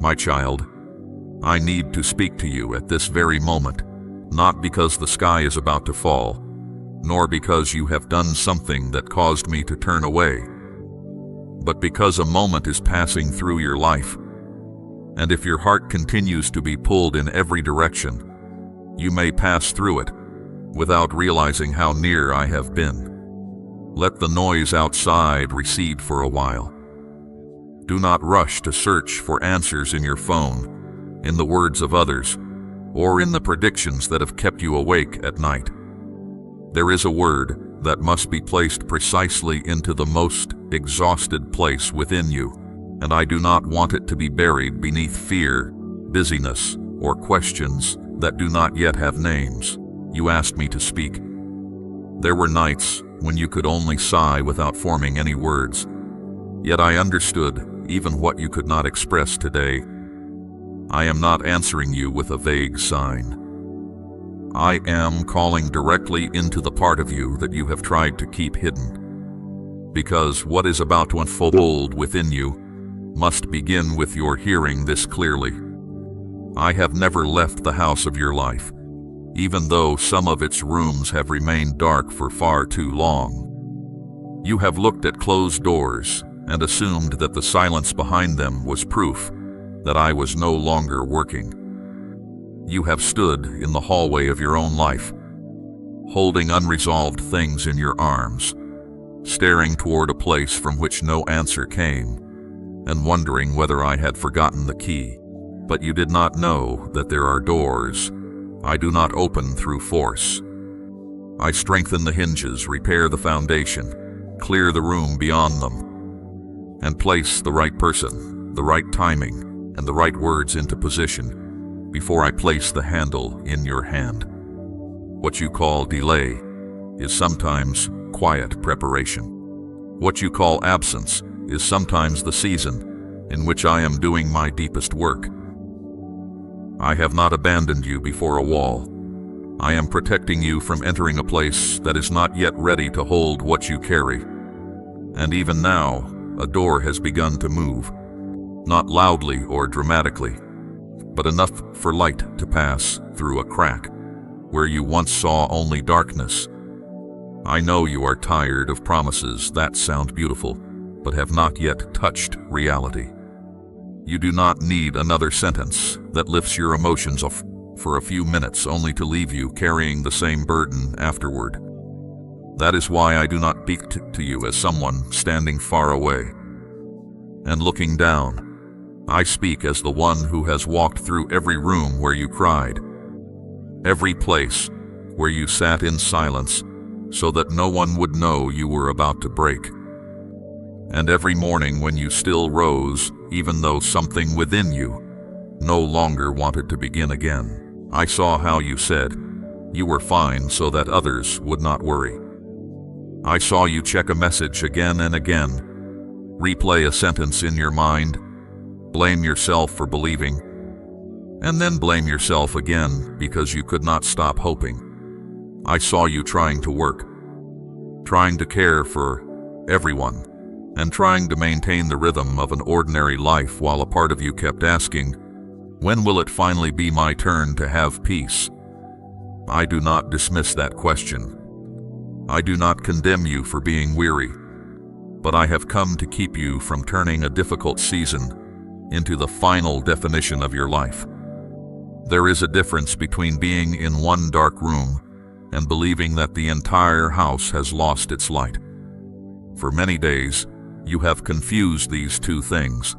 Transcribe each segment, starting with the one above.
My child, I need to speak to you at this very moment, not because the sky is about to fall, nor because you have done something that caused me to turn away, but because a moment is passing through your life, and if your heart continues to be pulled in every direction, you may pass through it without realizing how near I have been. Let the noise outside recede for a while. Do not rush to search for answers in your phone, in the words of others, or in the predictions that have kept you awake at night. There is a word that must be placed precisely into the most exhausted place within you, and I do not want it to be buried beneath fear, busyness, or questions that do not yet have names. You asked me to speak. There were nights when you could only sigh without forming any words, yet I understood even what you could not express today. I am not answering you with a vague sign. I am calling directly into the part of you that you have tried to keep hidden, because what is about to unfold within you must begin with your hearing this clearly. I have never left the house of your life, even though some of its rooms have remained dark for far too long. You have looked at closed doors and assumed that the silence behind them was proof that I was no longer working. You have stood in the hallway of your own life, holding unresolved things in your arms, staring toward a place from which no answer came, and wondering whether I had forgotten the key. But you did not know that there are doors I do not open through force. I strengthen the hinges, repair the foundation, clear the room beyond them, and place the right person, the right timing, and the right words into position before I place the handle in your hand. What you call delay is sometimes quiet preparation. What you call absence is sometimes the season in which I am doing my deepest work. I have not abandoned you before a wall. I am protecting you from entering a place that is not yet ready to hold what you carry. And even now, a door has begun to move, not loudly or dramatically, but enough for light to pass through a crack where you once saw only darkness. I know you are tired of promises that sound beautiful, but have not yet touched reality. You do not need another sentence that lifts your emotions off for a few minutes only to leave you carrying the same burden afterward. That is why I do not speak to you as someone standing far away and looking down. I speak as the one who has walked through every room where you cried, every place where you sat in silence so that no one would know you were about to break, and every morning when you still rose even though something within you no longer wanted to begin again. I saw how you said you were fine so that others would not worry. I saw you check a message again and again, replay a sentence in your mind, blame yourself for believing, and then blame yourself again because you could not stop hoping. I saw you trying to work, trying to care for everyone, and trying to maintain the rhythm of an ordinary life while a part of you kept asking, when will it finally be my turn to have peace? I do not dismiss that question. I do not condemn you for being weary, but I have come to keep you from turning a difficult season into the final definition of your life. There is a difference between being in one dark room and believing that the entire house has lost its light. For many days, you have confused these two things.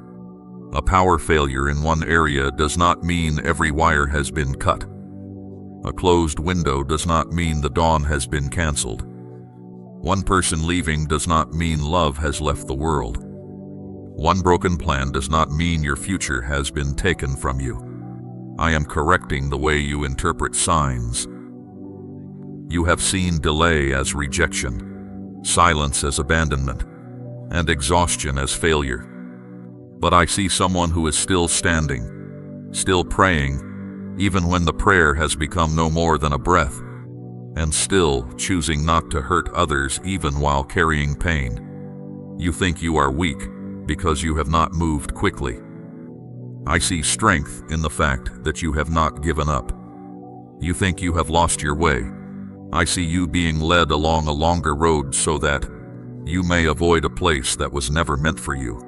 A power failure in one area does not mean every wire has been cut. A closed window does not mean the dawn has been canceled. One person leaving does not mean love has left the world. One broken plan does not mean your future has been taken from you. I am correcting the way you interpret signs. You have seen delay as rejection, silence as abandonment, and exhaustion as failure. But I see someone who is still standing, still praying, even when the prayer has become no more than a breath, and still choosing not to hurt others even while carrying pain. You think you are weak because you have not moved quickly. I see strength in the fact that you have not given up. You think you have lost your way. I see you being led along a longer road so that you may avoid a place that was never meant for you.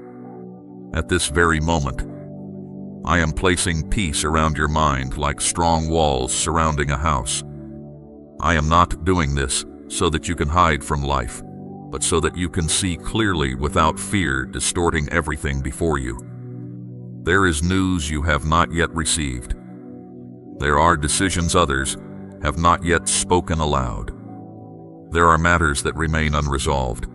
At this very moment, I am placing peace around your mind like strong walls surrounding a house. I am not doing this so that you can hide from life, but so that you can see clearly without fear distorting everything before you. There is news you have not yet received. There are decisions others have not yet spoken aloud. There are matters that remain unresolved,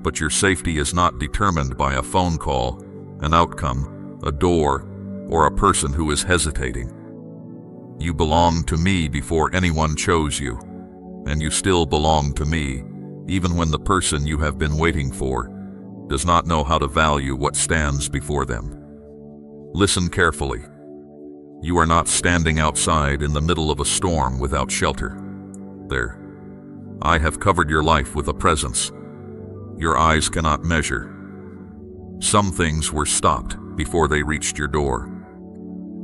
but your safety is not determined by a phone call, an outcome, a door, or a person who is hesitating. You belong to me before anyone chose you, and you still belong to me, even when the person you have been waiting for does not know how to value what stands before them. Listen carefully. You are not standing outside in the middle of a storm without shelter. There, I have covered your life with a presence your eyes cannot measure. Some things were stopped before they reached your door.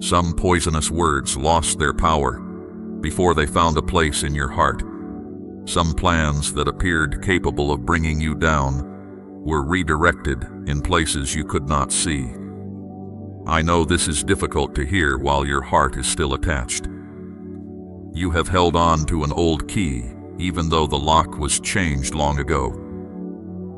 Some poisonous words lost their power before they found a place in your heart. Some plans that appeared capable of bringing you down were redirected in places you could not see. I know this is difficult to hear while your heart is still attached. You have held on to an old key, even though the lock was changed long ago.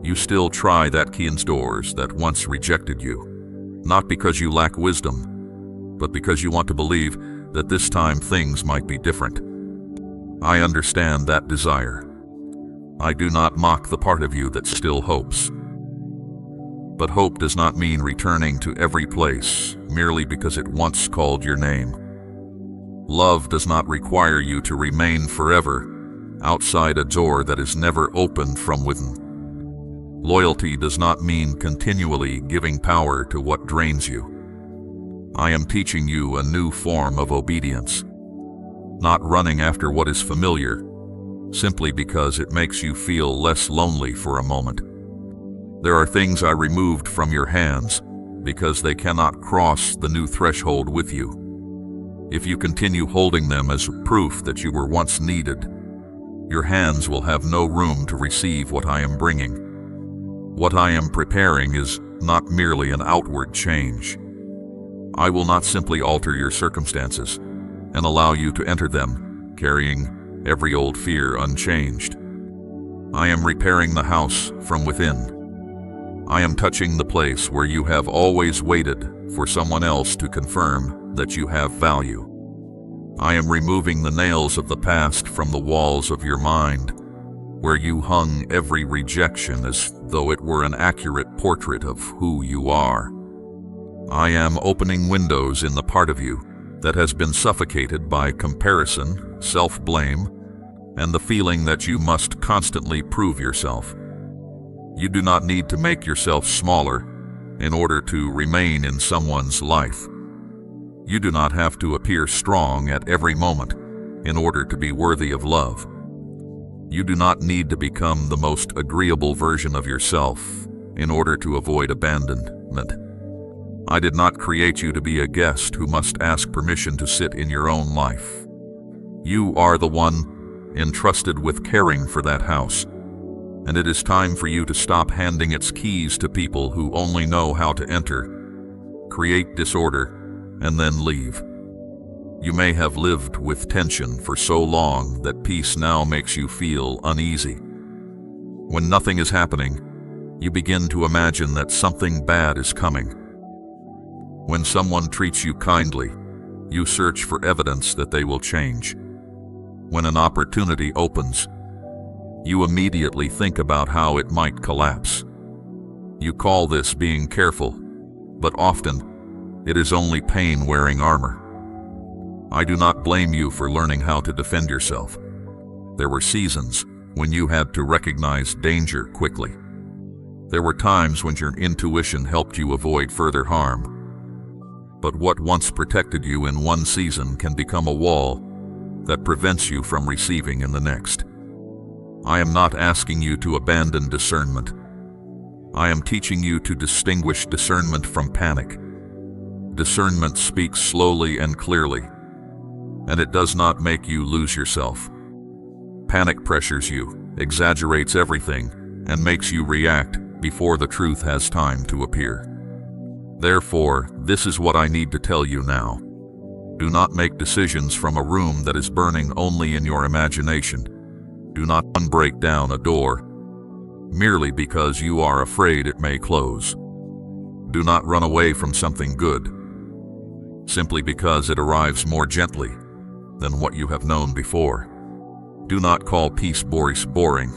You still try that key's doors that once rejected you, not because you lack wisdom, but because you want to believe that this time things might be different. I understand that desire. I do not mock the part of you that still hopes. But hope does not mean returning to every place merely because it once called your name. Love does not require you to remain forever outside a door that is never opened from within. Loyalty does not mean continually giving power to what drains you. I am teaching you a new form of obedience, not running after what is familiar, simply because it makes you feel less lonely for a moment. There are things I removed from your hands because they cannot cross the new threshold with you. If you continue holding them as proof that you were once needed, your hands will have no room to receive what I am bringing. What I am preparing is not merely an outward change. I will not simply alter your circumstances and allow you to enter them, carrying every old fear unchanged. I am repairing the house from within. I am touching the place where you have always waited for someone else to confirm that you have value. I am removing the nails of the past from the walls of your mind, where you hung every rejection as though it were an accurate portrait of who you are. I am opening windows in the part of you that has been suffocated by comparison, self-blame, and the feeling that you must constantly prove yourself. You do not need to make yourself smaller in order to remain in someone's life. You do not have to appear strong at every moment in order to be worthy of love. You do not need to become the most agreeable version of yourself in order to avoid abandonment. I did not create you to be a guest who must ask permission to sit in your own life. You are the one entrusted with caring for that house, and it is time for you to stop handing its keys to people who only know how to enter, create disorder, and then leave. You may have lived with tension for so long that peace now makes you feel uneasy. When nothing is happening, you begin to imagine that something bad is coming. When someone treats you kindly, you search for evidence that they will change. When an opportunity opens, you immediately think about how it might collapse. You call this being careful, but often it is only pain wearing armor. I do not blame you for learning how to defend yourself. There were seasons when you had to recognize danger quickly. There were times when your intuition helped you avoid further harm. But what once protected you in one season can become a wall that prevents you from receiving in the next. I am not asking you to abandon discernment. I am teaching you to distinguish discernment from panic. Discernment speaks slowly and clearly, and it does not make you lose yourself. Panic pressures you, exaggerates everything, and makes you react before the truth has time to appear. Therefore, this is what I need to tell you now. Do not make decisions from a room that is burning only in your imagination. Do not break down a door merely because you are afraid it may close. Do not run away from something good simply because it arrives more gently than what you have known before. Do not call peace boring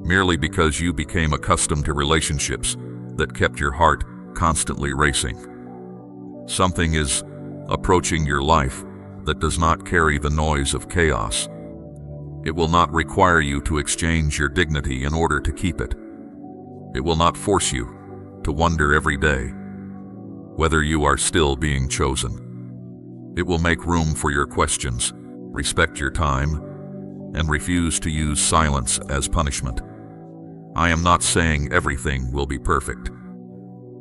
merely because you became accustomed to relationships that kept your heart constantly racing. Something is approaching your life that does not carry the noise of chaos. It will not require you to exchange your dignity in order to keep it. It will not force you to wonder every day whether you are still being chosen. It will make room for your questions, respect your time, and refuse to use silence as punishment. I am not saying everything will be perfect.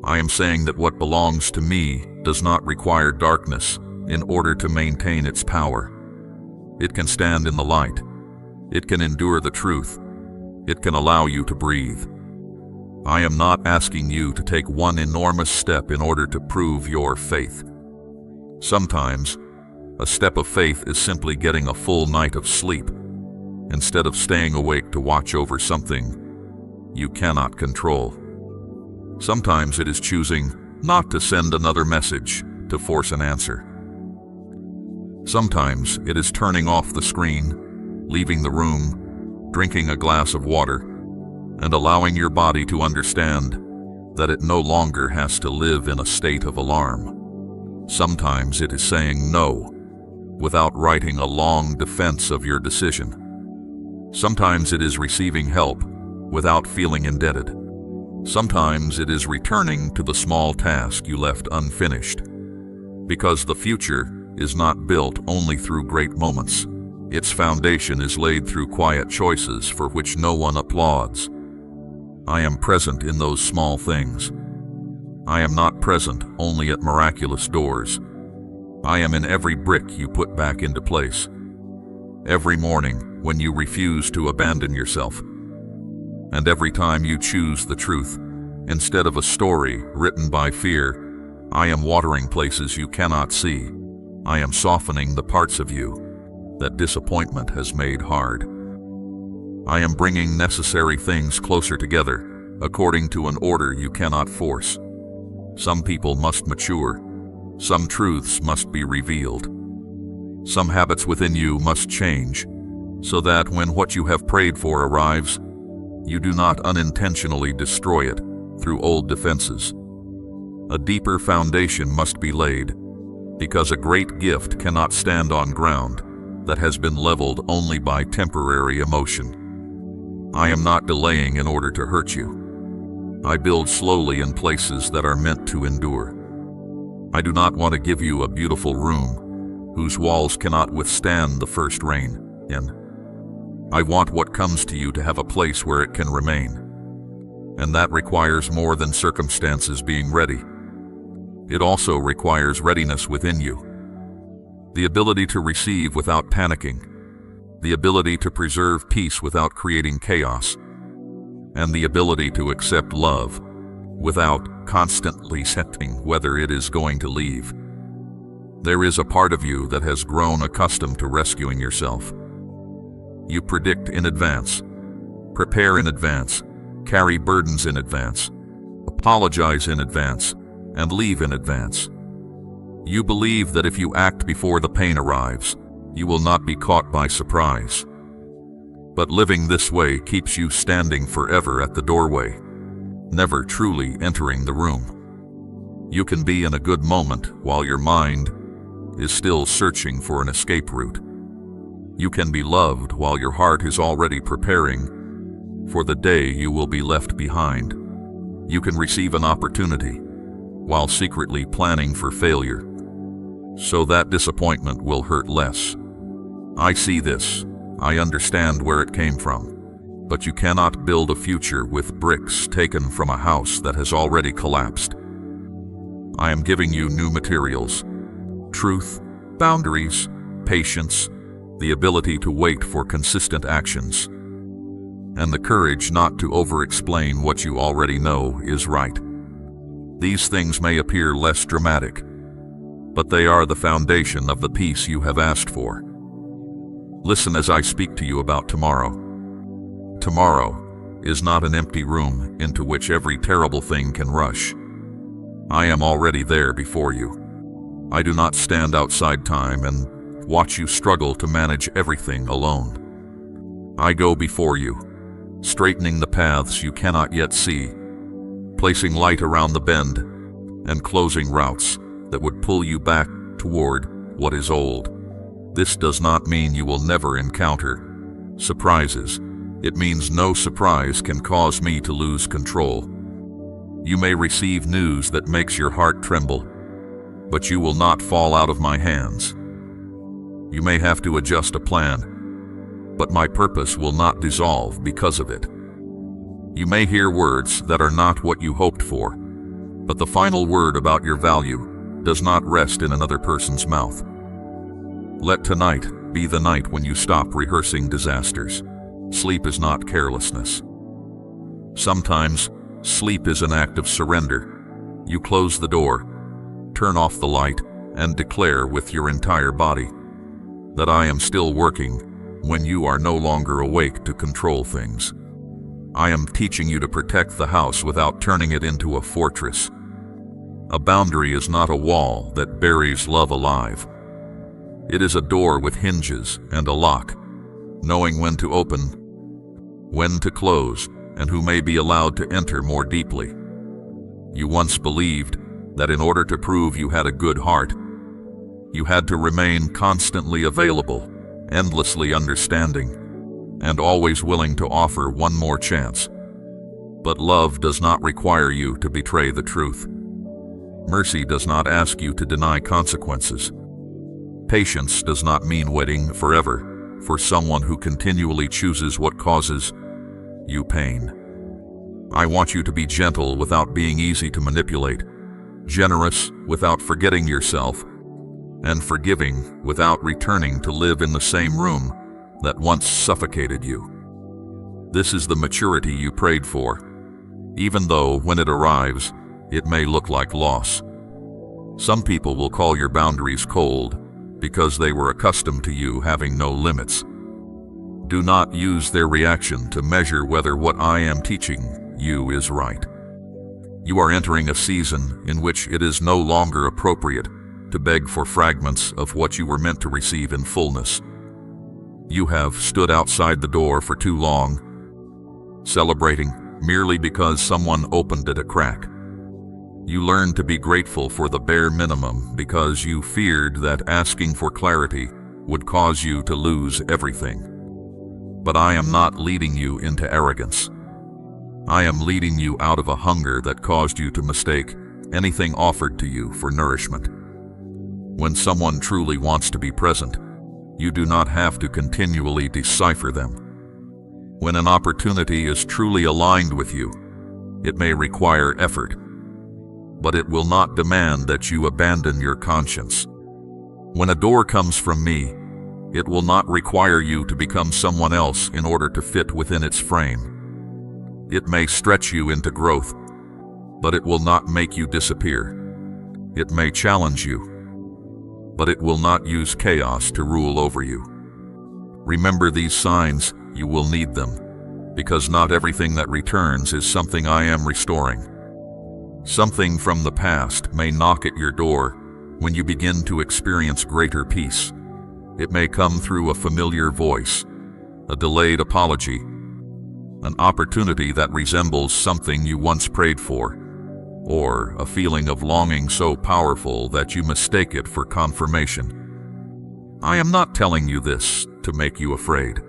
I am saying that what belongs to me does not require darkness in order to maintain its power. It can stand in the light. It can endure the truth. It can allow you to breathe. I am not asking you to take one enormous step in order to prove your faith. Sometimes, a step of faith is simply getting a full night of sleep instead of staying awake to watch over something you cannot control. Sometimes it is choosing not to send another message to force an answer. Sometimes it is turning off the screen, leaving the room, drinking a glass of water, and allowing your body to understand that it no longer has to live in a state of alarm. Sometimes it is saying no without writing a long defense of your decision. Sometimes it is receiving help without feeling indebted. Sometimes it is returning to the small task you left unfinished. Because the future is not built only through great moments. Its foundation is laid through quiet choices for which no one applauds. I am present in those small things. I am not present only at miraculous doors. I am in every brick you put back into place. Every morning when you refuse to abandon yourself. And every time you choose the truth, instead of a story written by fear, I am watering places you cannot see. I am softening the parts of you that disappointment has made hard. I am bringing necessary things closer together, according to an order you cannot force. Some people must mature. Some truths must be revealed. Some habits within you must change, so that when what you have prayed for arrives, you do not unintentionally destroy it through old defenses. A deeper foundation must be laid, because a great gift cannot stand on ground that has been leveled only by temporary emotion. I am not delaying in order to hurt you. I build slowly in places that are meant to endure. I do not want to give you a beautiful room whose walls cannot withstand the first rain in. I want what comes to you to have a place where it can remain. And that requires more than circumstances being ready. It also requires readiness within you. The ability to receive without panicking. The ability to preserve peace without creating chaos. And the ability to accept love without constantly setting whether it is going to leave. There is a part of you that has grown accustomed to rescuing yourself. You predict in advance, prepare in advance, carry burdens in advance, apologize in advance, and leave in advance. You believe that if you act before the pain arrives, you will not be caught by surprise. But living this way keeps you standing forever at the doorway, never truly entering the room. You can be in a good moment while your mind is still searching for an escape route. You can be loved while your heart is already preparing for the day you will be left behind. You can receive an opportunity while secretly planning for failure, so that disappointment will hurt less. I see this. I understand where it came from. But you cannot build a future with bricks taken from a house that has already collapsed. I am giving you new materials: truth, boundaries, patience, the ability to wait for consistent actions, and the courage not to over-explain what you already know is right. These things may appear less dramatic, but they are the foundation of the peace you have asked for. Listen as I speak to you about tomorrow. Tomorrow is not an empty room into which every terrible thing can rush. I am already there before you. I do not stand outside time and watch you struggle to manage everything alone. I go before you, straightening the paths you cannot yet see, placing light around the bend, and closing routes that would pull you back toward what is old. This does not mean you will never encounter surprises. It means no surprise can cause me to lose control. You may receive news that makes your heart tremble, but you will not fall out of my hands. You may have to adjust a plan, but my purpose will not dissolve because of it. You may hear words that are not what you hoped for, but the final word about your value does not rest in another person's mouth. Let tonight be the night when you stop rehearsing disasters. Sleep is not carelessness. Sometimes, sleep is an act of surrender. You close the door, turn off the light, and declare with your entire body that I am still working when you are no longer awake to control things. I am teaching you to protect the house without turning it into a fortress. A boundary is not a wall that buries love alive. It is a door with hinges and a lock, knowing when to open, when to close, and who may be allowed to enter more deeply. You once believed that in order to prove you had a good heart, you had to remain constantly available, endlessly understanding, and always willing to offer one more chance. But love does not require you to betray the truth. Mercy does not ask you to deny consequences. Patience does not mean waiting forever for someone who continually chooses what causes you pain. I want you to be gentle without being easy to manipulate, generous without forgetting yourself, and forgiving without returning to live in the same room that once suffocated you. This is the maturity you prayed for, even though when it arrives, it may look like loss. Some people will call your boundaries cold because they were accustomed to you having no limits. Do not use their reaction to measure whether what I am teaching you is right. You are entering a season in which it is no longer appropriate to beg for fragments of what you were meant to receive in fullness. You have stood outside the door for too long, celebrating merely because someone opened it a crack. You learned to be grateful for the bare minimum because you feared that asking for clarity would cause you to lose everything. But I am not leading you into arrogance. I am leading you out of a hunger that caused you to mistake anything offered to you for nourishment. When someone truly wants to be present, you do not have to continually decipher them. When an opportunity is truly aligned with you, it may require effort, but it will not demand that you abandon your conscience. When a door comes from me, it will not require you to become someone else in order to fit within its frame. It may stretch you into growth, but it will not make you disappear. It may challenge you, but it will not use chaos to rule over you. Remember these signs, you will need them, because not everything that returns is something I am restoring. Something from the past may knock at your door when you begin to experience greater peace. It may come through a familiar voice, a delayed apology, an opportunity that resembles something you once prayed for, or a feeling of longing so powerful that you mistake it for confirmation. I am not telling you this to make you afraid.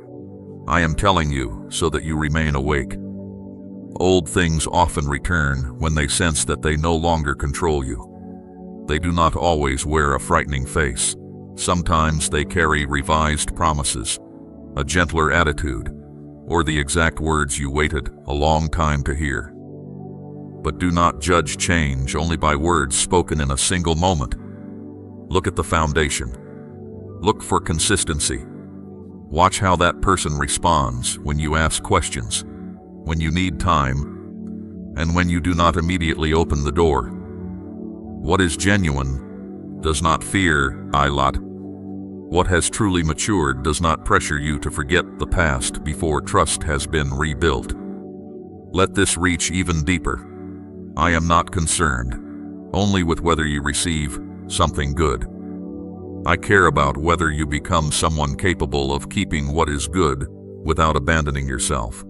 I am telling you so that you remain awake. Old things often return when they sense that they no longer control you. They do not always wear a frightening face. Sometimes they carry revised promises, a gentler attitude, or the exact words you waited a long time to hear. But do not judge change only by words spoken in a single moment. Look at the foundation. Look for consistency. Watch how that person responds when you ask questions, when you need time, and when you do not immediately open the door. What is genuine does not fear a lot. What has truly matured does not pressure you to forget the past before trust has been rebuilt. Let this reach even deeper. I am not concerned only with whether you receive something good. I care about whether you become someone capable of keeping what is good without abandoning yourself.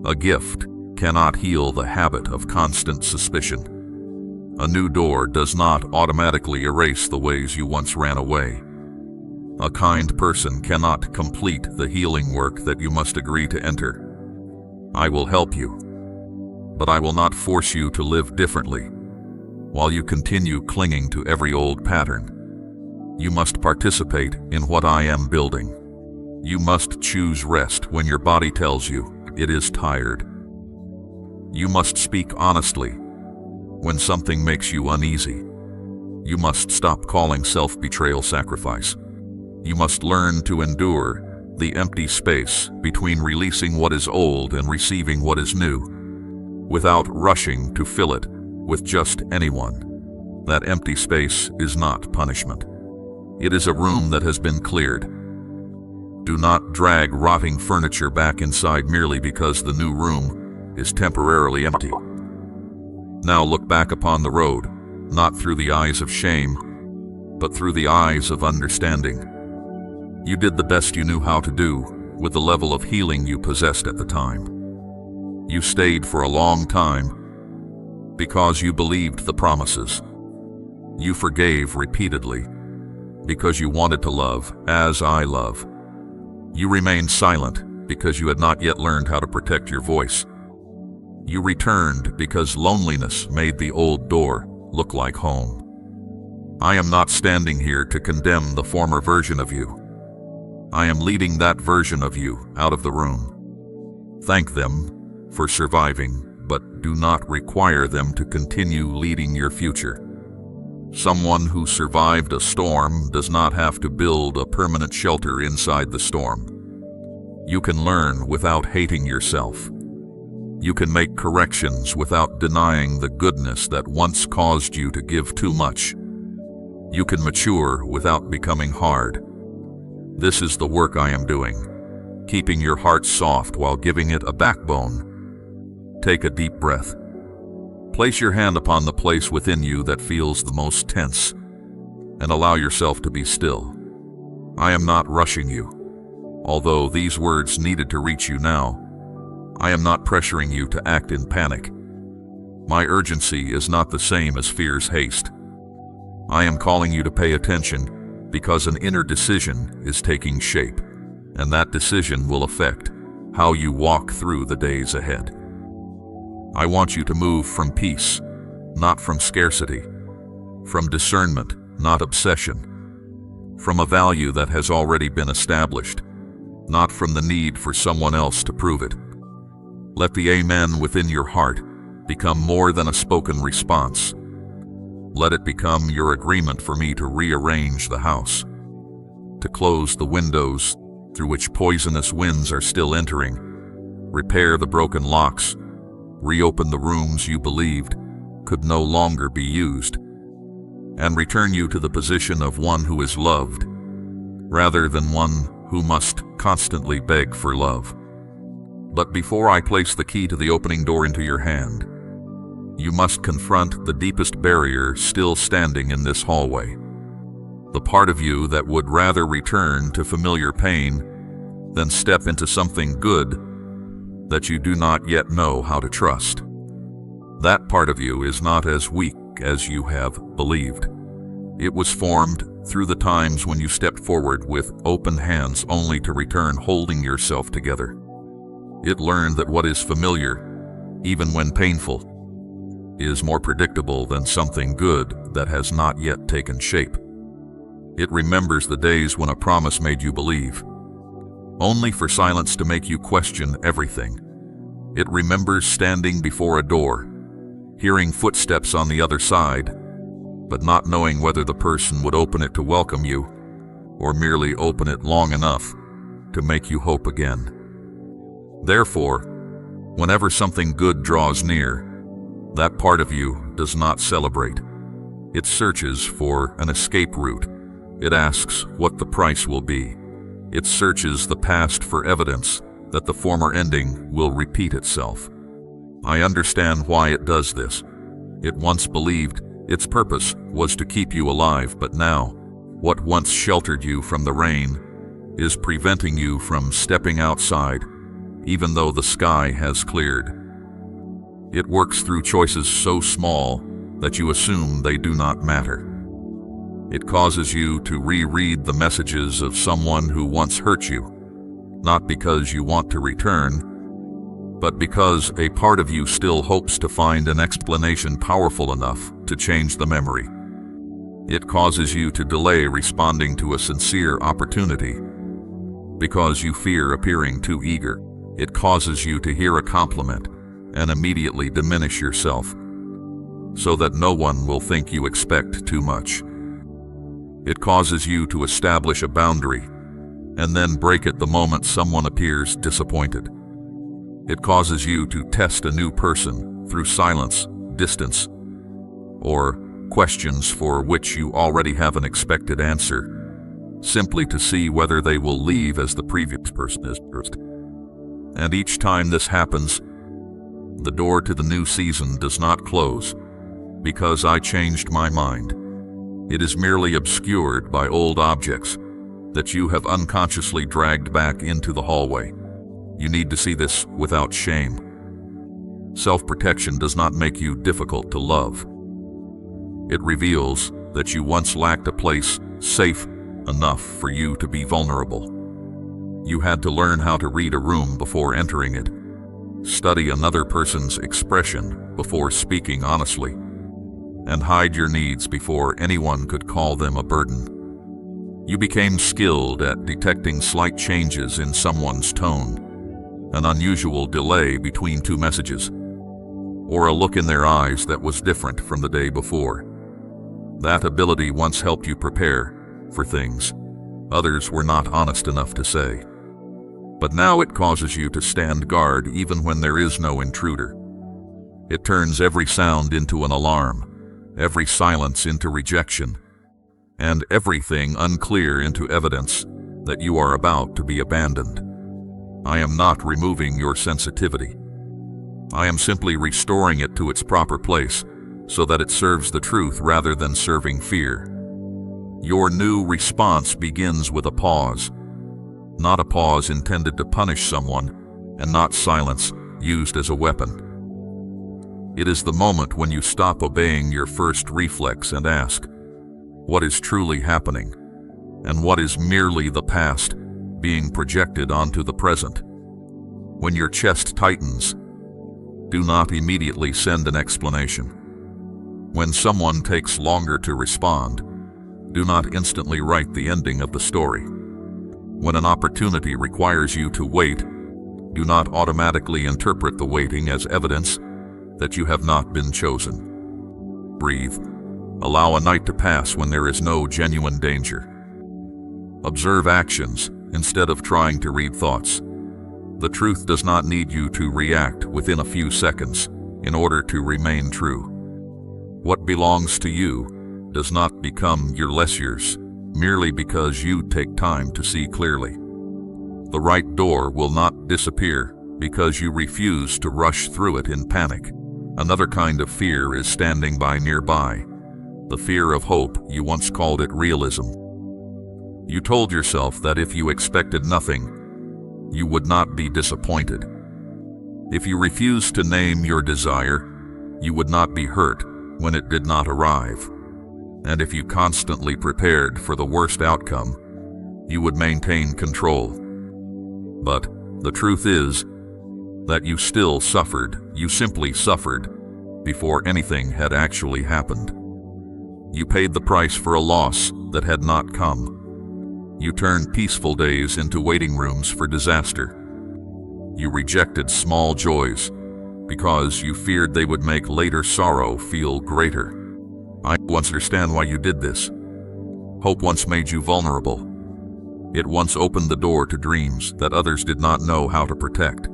A gift cannot heal the habit of constant suspicion. A new door does not automatically erase the ways you once ran away. A kind person cannot complete the healing work that you must agree to enter. I will help you, but I will not force you to live differently. While you continue clinging to every old pattern, you must participate in what I am building. You must choose rest when your body tells you it is tired. You must speak honestly when something makes you uneasy. You must stop calling self-betrayal sacrifice. You must learn to endure the empty space between releasing what is old and receiving what is new, without rushing to fill it with just anyone. That empty space is not punishment. It is a room that has been cleared. Do not drag rotting furniture back inside merely because the new room is temporarily empty. Now look back upon the road, not through the eyes of shame, but through the eyes of understanding. You did the best you knew how to do with the level of healing you possessed at the time. You stayed for a long time because you believed the promises. You forgave repeatedly because you wanted to love as I love. You remained silent because you had not yet learned how to protect your voice. You returned because loneliness made the old door look like home. I am not standing here to condemn the former version of you. I am leading that version of you out of the room. Thank them for surviving, but do not require them to continue leading your future. Someone who survived a storm does not have to build a permanent shelter inside the storm. You can learn without hating yourself. You can make corrections without denying the goodness that once caused you to give too much. You can mature without becoming hard. This is the work I am doing, keeping your heart soft while giving it a backbone. Take a deep breath. Place your hand upon the place within you that feels the most tense, and allow yourself to be still. I am not rushing you. Although these words needed to reach you now, I am not pressuring you to act in panic. My urgency is not the same as fear's haste. I am calling you to pay attention because an inner decision is taking shape, and that decision will affect how you walk through the days ahead. I want you to move from peace, not from scarcity, from discernment, not obsession, from a value that has already been established, not from the need for someone else to prove it. Let the amen within your heart become more than a spoken response. Let it become your agreement for me to rearrange the house, to close the windows through which poisonous winds are still entering, repair the broken locks, reopen the rooms you believed could no longer be used, and return you to the position of one who is loved, rather than one who must constantly beg for love. But before I place the key to the opening door into your hand, you must confront the deepest barrier still standing in this hallway. The part of you that would rather return to familiar pain than step into something good that you do not yet know how to trust. That part of you is not as weak as you have believed. It was formed through the times when you stepped forward with open hands only to return holding yourself together. It learned that what is familiar, even when painful, is more predictable than something good that has not yet taken shape. It remembers the days when a promise made you believe, only for silence to make you question everything. It remembers standing before a door, hearing footsteps on the other side, but not knowing whether the person would open it to welcome you or merely open it long enough to make you hope again. Therefore, whenever something good draws near, that part of you does not celebrate. It searches for an escape route. It asks what the price will be. It searches the past for evidence that the former ending will repeat itself. I understand why it does this. It once believed its purpose was to keep you alive, but now, what once sheltered you from the rain is preventing you from stepping outside, even though the sky has cleared. It works through choices so small that you assume they do not matter. It causes you to reread the messages of someone who once hurt you, not because you want to return, but because a part of you still hopes to find an explanation powerful enough to change the memory. It causes you to delay responding to a sincere opportunity because you fear appearing too eager. It causes you to hear a compliment and immediately diminish yourself so that no one will think you expect too much. It causes you to establish a boundary and then break it the moment someone appears disappointed. It causes you to test a new person through silence, distance, or questions for which you already have an expected answer, simply to see whether they will leave as the previous person is first. And each time this happens, the door to the new season does not close because I changed my mind. It is merely obscured by old objects that you have unconsciously dragged back into the hallway. You need to see this without shame. Self-protection does not make you difficult to love. It reveals that you once lacked a place safe enough for you to be vulnerable. You had to learn how to read a room before entering it, study another person's expression before speaking honestly, and hide your needs before anyone could call them a burden. You became skilled at detecting slight changes in someone's tone, an unusual delay between two messages, or a look in their eyes that was different from the day before. That ability once helped you prepare for things others were not honest enough to say. But now it causes you to stand guard even when there is no intruder. It turns every sound into an alarm, every silence into rejection, and everything unclear into evidence that you are about to be abandoned. I am not removing your sensitivity. I am simply restoring it to its proper place so that it serves the truth rather than serving fear. Your new response begins with a pause, not a pause intended to punish someone, and not silence used as a weapon. It is the moment when you stop obeying your first reflex and ask, what is truly happening, and what is merely the past being projected onto the present? When your chest tightens, do not immediately send an explanation. When someone takes longer to respond, do not instantly write the ending of the story. When an opportunity requires you to wait, do not automatically interpret the waiting as evidence that you have not been chosen. Breathe. Allow a night to pass when there is no genuine danger. Observe actions instead of trying to read thoughts. The truth does not need you to react within a few seconds in order to remain true. What belongs to you does not become yours merely because you take time to see clearly. The right door will not disappear because you refuse to rush through it in panic. Another kind of fear is standing by nearby. The fear of hope, you once called it realism. You told yourself that if you expected nothing, you would not be disappointed. If you refused to name your desire, you would not be hurt when it did not arrive. And if you constantly prepared for the worst outcome, you would maintain control. But the truth is that you still suffered. You simply suffered before anything had actually happened. You paid the price for a loss that had not come. You turned peaceful days into waiting rooms for disaster. You rejected small joys because you feared they would make later sorrow feel greater. I once understand why you did this. Hope once made you vulnerable. It once opened the door to dreams that others did not know how to protect.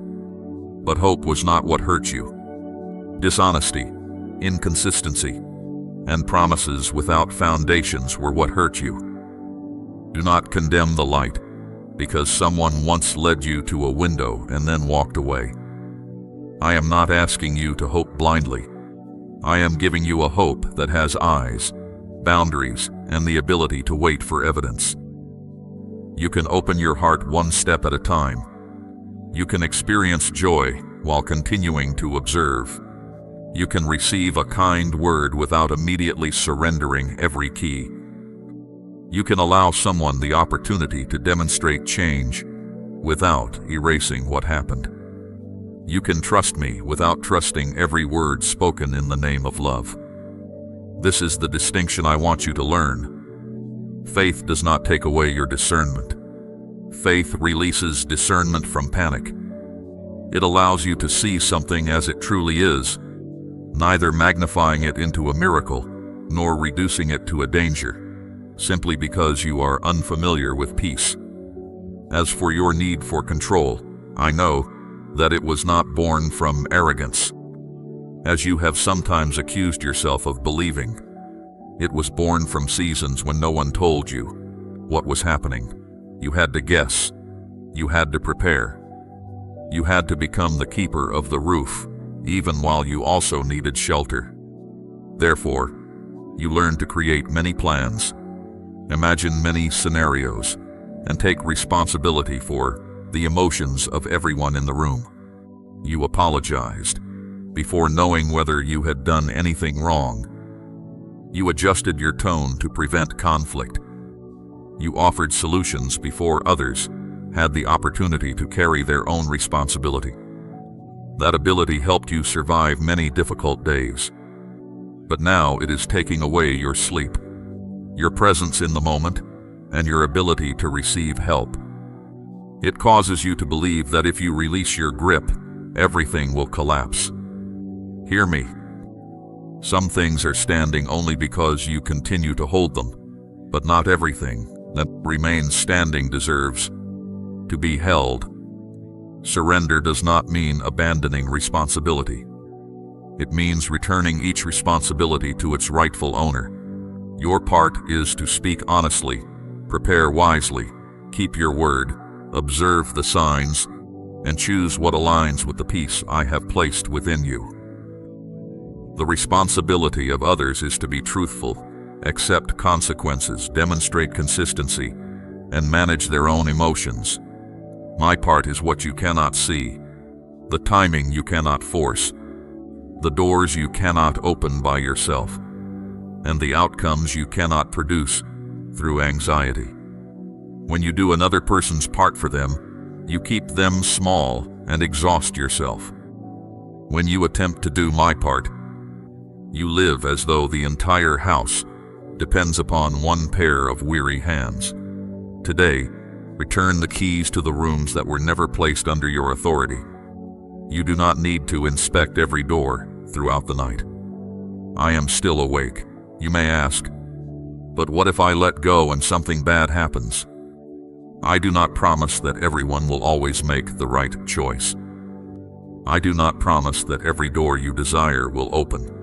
But hope was not what hurt you. Dishonesty, inconsistency, and promises without foundations were what hurt you. Do not condemn the light, because someone once led you to a window and then walked away. I am not asking you to hope blindly. I am giving you a hope that has eyes, boundaries, and the ability to wait for evidence. You can open your heart one step at a time. You can experience joy while continuing to observe. You can receive a kind word without immediately surrendering every key. You can allow someone the opportunity to demonstrate change without erasing what happened. You can trust me without trusting every word spoken in the name of love. This is the distinction I want you to learn. Faith does not take away your discernment. Faith releases discernment from panic. It allows you to see something as it truly is, neither magnifying it into a miracle nor reducing it to a danger, simply because you are unfamiliar with peace. As for your need for control, I know that it was not born from arrogance, as you have sometimes accused yourself of believing. It was born from seasons when no one told you what was happening. You had to guess. You had to prepare. You had to become the keeper of the roof, even while you also needed shelter. Therefore, you learned to create many plans, imagine many scenarios, and take responsibility for the emotions of everyone in the room. You apologized before knowing whether you had done anything wrong. You adjusted your tone to prevent conflict. You offered solutions before others had the opportunity to carry their own responsibility. That ability helped you survive many difficult days. But now it is taking away your sleep, your presence in the moment, and your ability to receive help. It causes you to believe that if you release your grip, everything will collapse. Hear me. Some things are standing only because you continue to hold them, but not everything that remains standing deserves to be held. Surrender does not mean abandoning responsibility. It means returning each responsibility to its rightful owner. Your part is to speak honestly, prepare wisely, keep your word, observe the signs, and choose what aligns with the peace I have placed within you. The responsibility of others is to be truthful, accept consequences, demonstrate consistency, and manage their own emotions. My part is what you cannot see, the timing you cannot force, the doors you cannot open by yourself, and the outcomes you cannot produce through anxiety. When you do another person's part for them, you keep them small and exhaust yourself. When you attempt to do my part, you live as though the entire house depends upon one pair of weary hands. Today, return the keys to the rooms that were never placed under your authority. You do not need to inspect every door throughout the night. I am still awake, you may ask. But what if I let go and something bad happens? I do not promise that everyone will always make the right choice. I do not promise that every door you desire will open.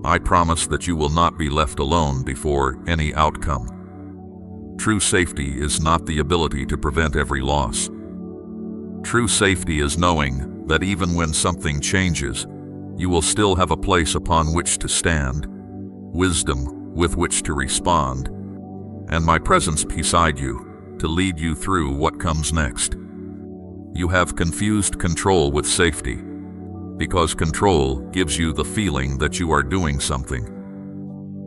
I promise that you will not be left alone before any outcome. True safety is not the ability to prevent every loss. True safety is knowing that even when something changes, you will still have a place upon which to stand, wisdom with which to respond, and my presence beside you to lead you through what comes next. You have confused control with safety, because control gives you the feeling that you are doing something.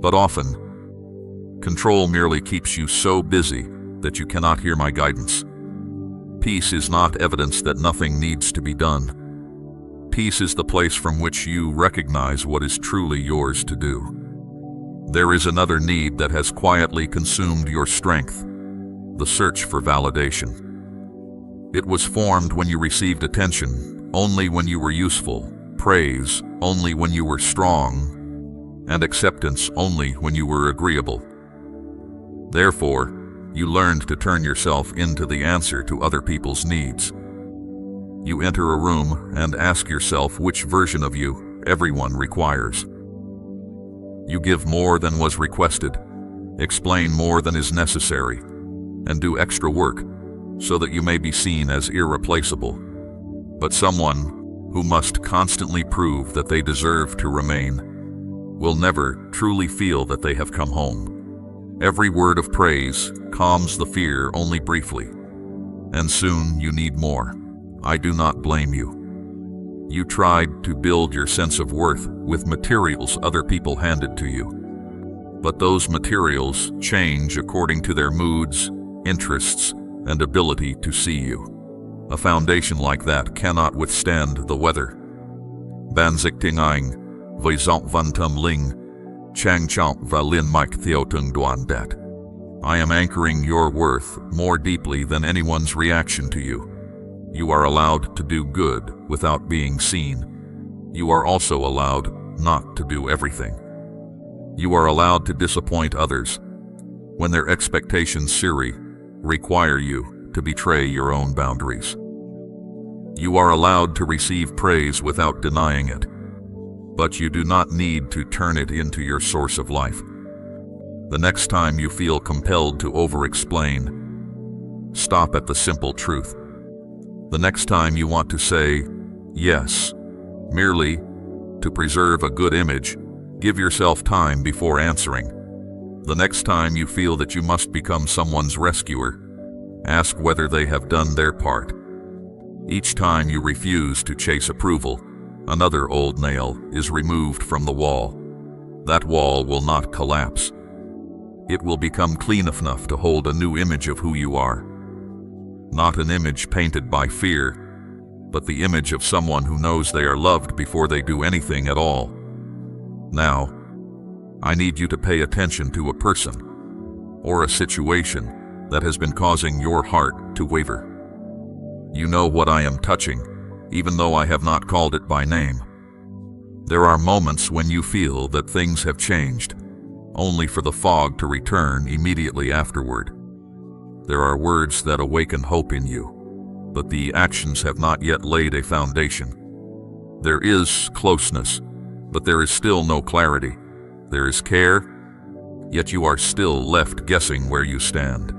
But often, control merely keeps you so busy that you cannot hear my guidance. Peace is not evidence that nothing needs to be done. Peace is the place from which you recognize what is truly yours to do. There is another need that has quietly consumed your strength: the search for validation. It was formed when you received attention only when you were useful, praise only when you were strong, and acceptance only when you were agreeable. Therefore, you learned to turn yourself into the answer to other people's needs. You enter a room and ask yourself which version of you everyone requires. You give more than was requested, explain more than is necessary, and do extra work so that you may be seen as irreplaceable. But someone who must constantly prove that they deserve to remain will never truly feel that they have come home. Every word of praise calms the fear only briefly, and soon you need more. I do not blame you. You tried to build your sense of worth with materials other people handed to you. But those materials change according to their moods, interests, and ability to see you. A foundation like that cannot withstand the weather. Banzik ting ang, Vaisant van tum ling, Chang chant va lin mike theotung duan dat. I am anchoring your worth more deeply than anyone's reaction to you. You are allowed to do good without being seen. You are also allowed not to do everything. You are allowed to disappoint others when their expectations require you to betray your own boundaries. You are allowed to receive praise without denying it, but you do not need to turn it into your source of life. The next time you feel compelled to over-explain, stop at the simple truth. The next time you want to say yes, merely to preserve a good image, give yourself time before answering. The next time you feel that you must become someone's rescuer, ask whether they have done their part. Each time you refuse to chase approval, another old nail is removed from the wall. That wall will not collapse. It will become clean enough to hold a new image of who you are. Not an image painted by fear, but the image of someone who knows they are loved before they do anything at all. Now, I need you to pay attention to a person or a situation that has been causing your heart to waver. You know what I am touching, even though I have not called it by name. There are moments when you feel that things have changed, only for the fog to return immediately afterward. There are words that awaken hope in you, but the actions have not yet laid a foundation. There is closeness, but there is still no clarity. There is care, yet you are still left guessing where you stand.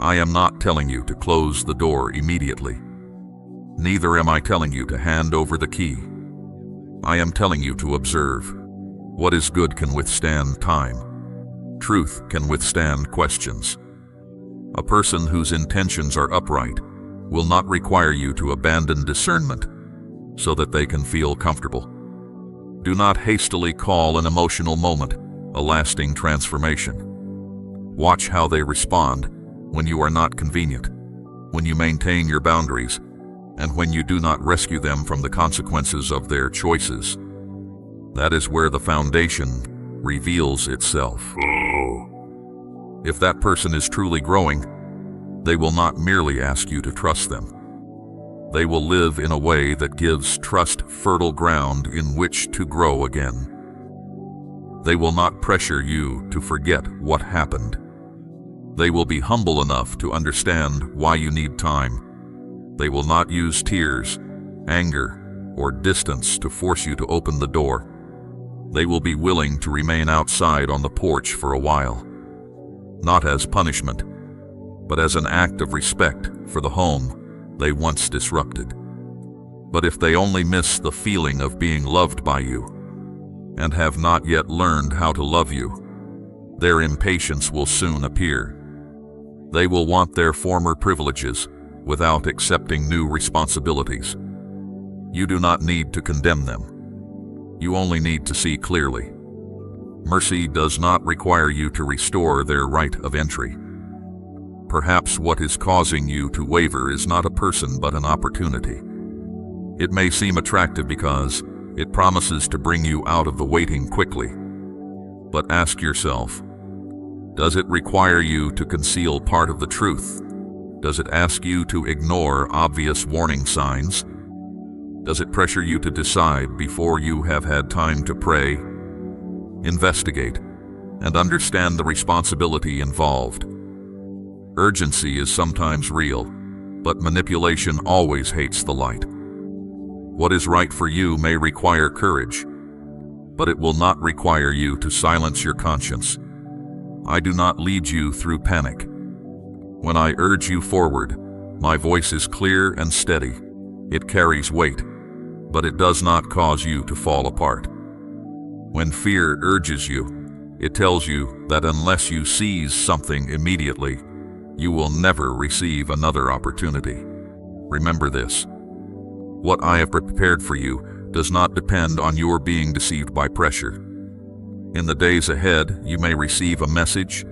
I am not telling you to close the door immediately. Neither am I telling you to hand over the key. I am telling you to observe. What is good can withstand time. Truth can withstand questions. A person whose intentions are upright will not require you to abandon discernment so that they can feel comfortable. Do not hastily call an emotional moment a lasting transformation. Watch how they respond when you are not convenient, when you maintain your boundaries, and when you do not rescue them from the consequences of their choices. That is where the foundation reveals itself. If that person is truly growing, they will not merely ask you to trust them. They will live in a way that gives trust fertile ground in which to grow again. They will not pressure you to forget what happened. They will be humble enough to understand why you need time. They will not use tears, anger, or distance to force you to open the door. They will be willing to remain outside on the porch for a while, not as punishment, but as an act of respect for the home they once disrupted. But if they only miss the feeling of being loved by you and have not yet learned how to love you, their impatience will soon appear. They will want their former privileges without accepting new responsibilities. You do not need to condemn them. You only need to see clearly. Mercy does not require you to restore their right of entry. Perhaps what is causing you to waver is not a person but an opportunity. It may seem attractive because it promises to bring you out of the waiting quickly. But ask yourself, does it require you to conceal part of the truth? Does it ask you to ignore obvious warning signs? Does it pressure you to decide before you have had time to pray, investigate, and understand the responsibility involved? Urgency is sometimes real, but manipulation always hates the light. What is right for you may require courage, but it will not require you to silence your conscience. I do not lead you through panic. When I urge you forward, my voice is clear and steady. It carries weight, but it does not cause you to fall apart. When fear urges you, it tells you that unless you seize something immediately, you will never receive another opportunity. Remember this. What I have prepared for you does not depend on your being deceived by pressure. In the days ahead, you may receive a message,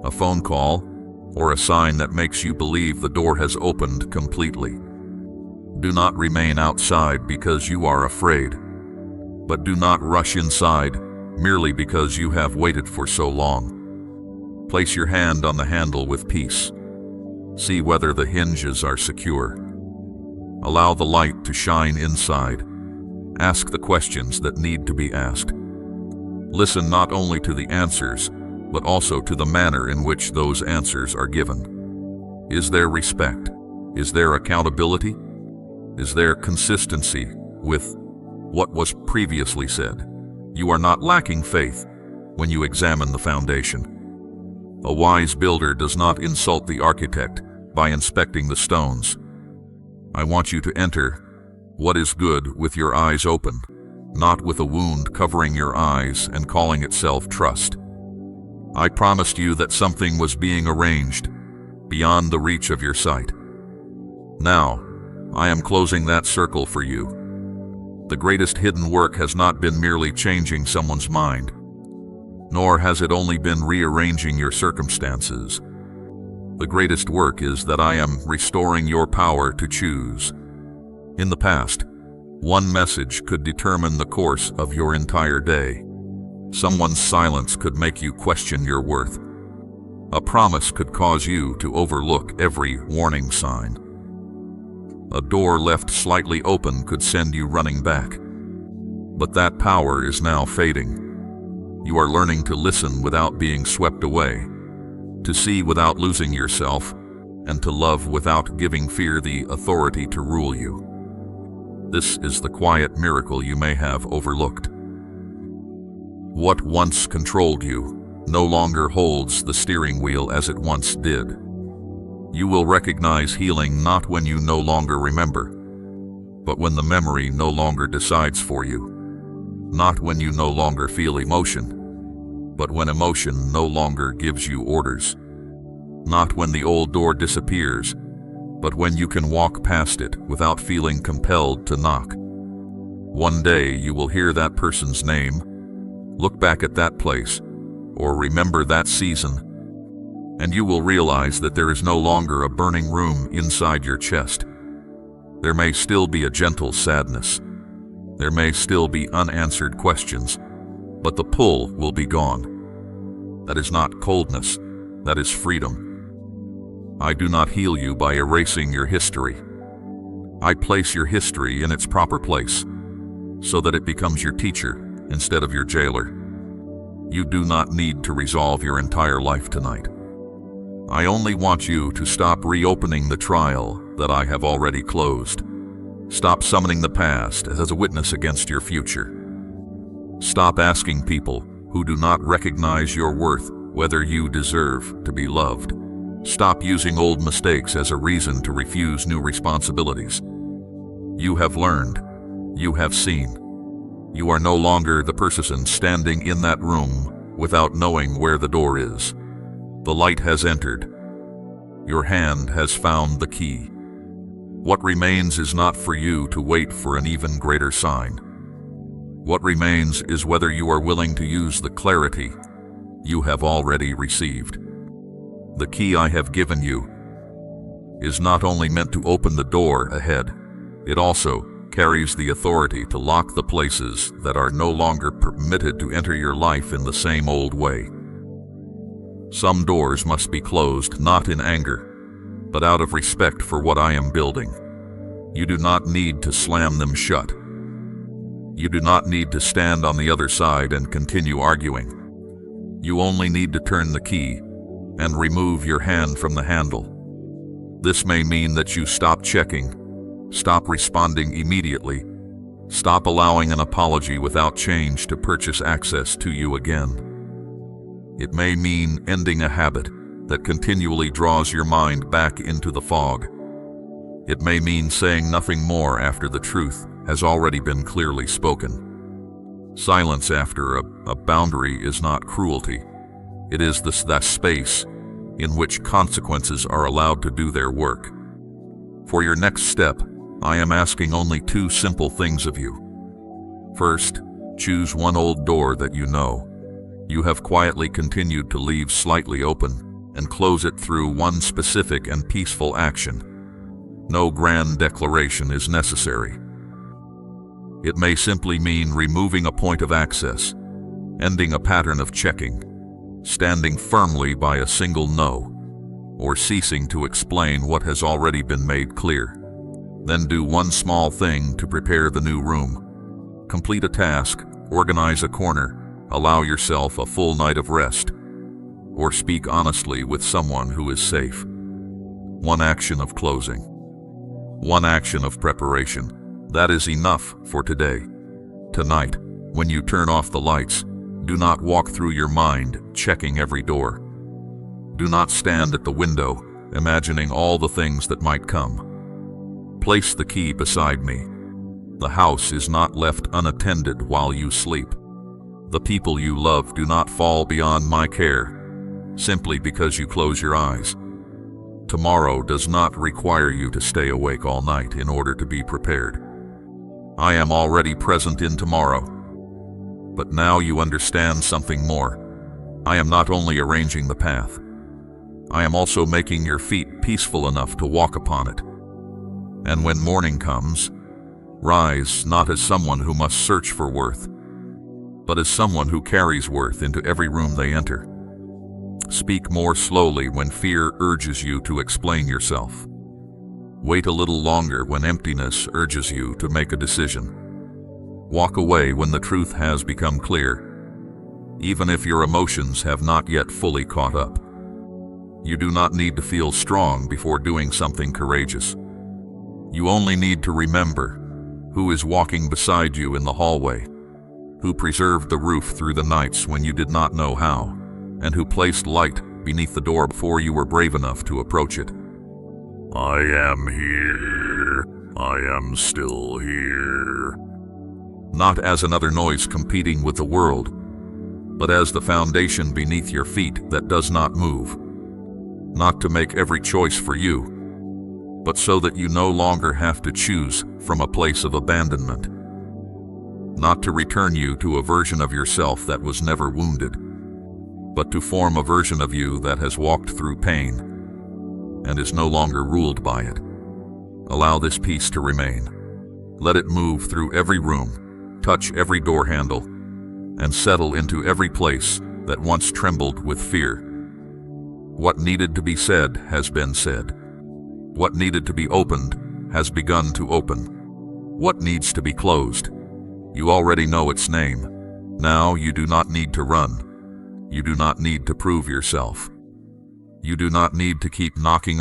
a phone call, or a sign that makes you believe the door has opened completely. Do not remain outside because you are afraid, but do not rush inside merely because you have waited for so long. Place your hand on the handle with peace. See whether the hinges are secure. Allow the light to shine inside. Ask the questions that need to be asked. Listen not only to the answers, but also to the manner in which those answers are given. Is there respect? Is there accountability? Is there consistency with what was previously said? You are not lacking faith when you examine the foundation. A wise builder does not insult the architect by inspecting the stones. I want you to enter what is good with your eyes open, not with a wound covering your eyes and calling itself trust. I promised you that something was being arranged beyond the reach of your sight. Now, I am closing that circle for you. The greatest hidden work has not been merely changing someone's mind, nor has it only been rearranging your circumstances. The greatest work is that I am restoring your power to choose. In the past, one message could determine the course of your entire day. Someone's silence could make you question your worth. A promise could cause you to overlook every warning sign. A door left slightly open could send you running back. But that power is now fading. You are learning to listen without being swept away, to see without losing yourself, and to love without giving fear the authority to rule you. This is the quiet miracle you may have overlooked. What once controlled you no longer holds the steering wheel as it once did. You will recognize healing not when you no longer remember, but when the memory no longer decides for you. Not when you no longer feel emotion, but when emotion no longer gives you orders. Not when the old door disappears, but when you can walk past it without feeling compelled to knock. One day you will hear that person's name, look back at that place, or remember that season, and you will realize that there is no longer a burning room inside your chest. There may still be a gentle sadness. There may still be unanswered questions, but the pull will be gone. That is not coldness, that is freedom. I do not heal you by erasing your history. I place your history in its proper place, so that it becomes your teacher instead of your jailer. You do not need to resolve your entire life tonight. I only want you to stop reopening the trial that I have already closed. Stop summoning the past as a witness against your future. Stop asking people who do not recognize your worth whether you deserve to be loved. Stop using old mistakes as a reason to refuse new responsibilities. You have learned. You have seen. You are no longer the person standing in that room without knowing where the door is. The light has entered. Your hand has found the key. What remains is not for you to wait for an even greater sign. What remains is whether you are willing to use the clarity you have already received. The key I have given you is not only meant to open the door ahead, it also carries the authority to lock the places that are no longer permitted to enter your life in the same old way. Some doors must be closed not in anger, but out of respect for what I am building. You do not need to slam them shut. You do not need to stand on the other side and continue arguing. You only need to turn the key and remove your hand from the handle. This may mean that you stop checking, stop responding immediately, stop allowing an apology without change to purchase access to you again. It may mean ending a habit that continually draws your mind back into the fog. It may mean saying nothing more after the truth has already been clearly spoken. Silence after a boundary is not cruelty. It is that space in which consequences are allowed to do their work. For your next step, I am asking only two simple things of you. First, choose one old door that you know you have quietly continued to leave slightly open, and close it through one specific and peaceful action. No grand declaration is necessary. It may simply mean removing a point of access, ending a pattern of checking, standing firmly by a single no, or ceasing to explain what has already been made clear. Then do one small thing to prepare the new room. Complete a task, organize a corner, allow yourself a full night of rest, or speak honestly with someone who is safe. One action of closing. One action of preparation. That is enough for today. Tonight, when you turn off the lights, do not walk through your mind checking every door. Do not stand at the window imagining all the things that might come. Place the key beside me. The house is not left unattended while you sleep. The people you love do not fall beyond my care simply because you close your eyes. Tomorrow does not require you to stay awake all night in order to be prepared. I am already present in tomorrow. But now you understand something more. I am not only arranging the path, I am also making your feet peaceful enough to walk upon it. And when morning comes, rise not as someone who must search for worth, but as someone who carries worth into every room they enter. Speak more slowly when fear urges you to explain yourself. Wait a little longer when emptiness urges you to make a decision. Walk away when the truth has become clear, even if your emotions have not yet fully caught up. You do not need to feel strong before doing something courageous. You only need to remember who is walking beside you in the hallway, who preserved the roof through the nights when you did not know how, and who placed light beneath the door before you were brave enough to approach it. I am here. I am still here. Not as another noise competing with the world, but as the foundation beneath your feet that does not move. Not to make every choice for you, but so that you no longer have to choose from a place of abandonment. Not to return you to a version of yourself that was never wounded, but to form a version of you that has walked through pain and is no longer ruled by it. Allow this peace to remain. Let it move through every room, touch every door handle, and settle into every place that once trembled with fear. What needed to be said has been said. What needed to be opened has begun to open. What needs to be closed? You already know its name. Now you do not need to run. You do not need to prove yourself. You do not need to keep knocking on